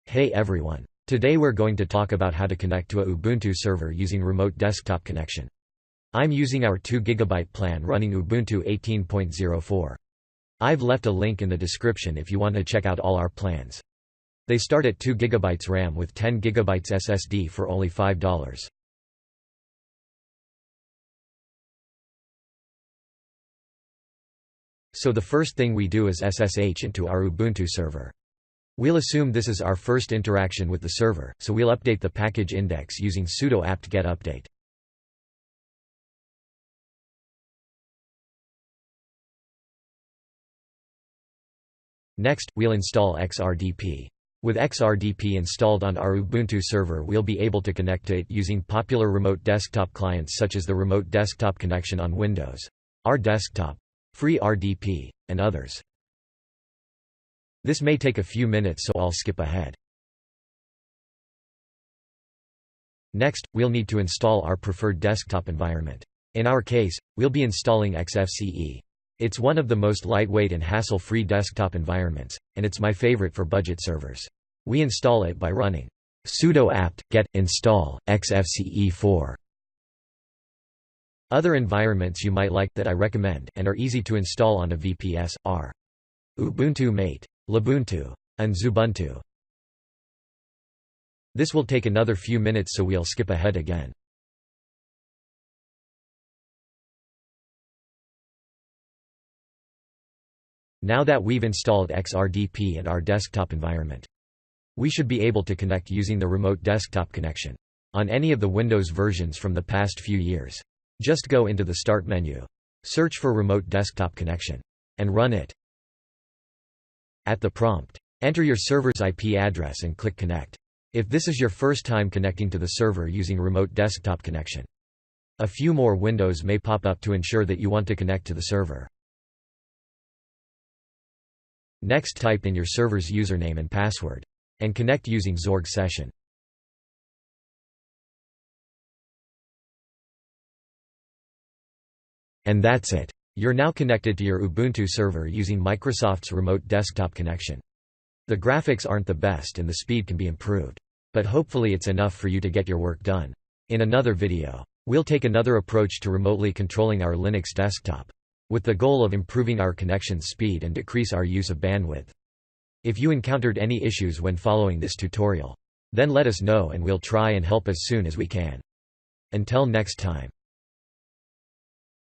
Hey everyone. Today we're going to talk about how to connect to a Ubuntu server using remote desktop connection. I'm using our 2 GB plan running Ubuntu 18.04. I've left a link in the description if you want to check out all our plans. They start at 2 GB RAM with 10 GB SSD for only $5. So the first thing we do is SSH into our Ubuntu server. We'll assume this is our first interaction with the server, so we'll update the package index using sudo apt-get update. Next, we'll install xRDP. With xRDP installed on our Ubuntu server, we'll be able to connect to it using popular remote desktop clients such as the Remote Desktop Connection on Windows, RDesktop, FreeRDP, and others. This may take a few minutes, so I'll skip ahead. Next, we'll need to install our preferred desktop environment. In our case, we'll be installing XFCE. It's one of the most lightweight and hassle-free desktop environments, and it's my favorite for budget servers. We install it by running sudo apt-get install xfce4. Other environments you might like that I recommend and are easy to install on a VPS are Ubuntu Mate, Xubuntu, and Xubuntu. This will take another few minutes, so we'll skip ahead again. Now that we've installed xRDP and our desktop environment, we should be able to connect using the remote desktop connection on any of the Windows versions from the past few years. Just go into the Start menu, search for Remote Desktop Connection, and run it. At the prompt, enter your server's IP address and click Connect. If this is your first time connecting to the server using remote desktop connection, a few more windows may pop up to ensure that you want to connect to the server. Next, type in your server's username and password, and connect using Xorg session. And that's it. You're now connected to your Ubuntu server using Microsoft's remote desktop connection. The graphics aren't the best and the speed can be improved, but hopefully it's enough for you to get your work done. In another video, we'll take another approach to remotely controlling our Linux desktop, with the goal of improving our connection speed and decrease our use of bandwidth. If you encountered any issues when following this tutorial, then let us know and we'll try and help as soon as we can. Until next time.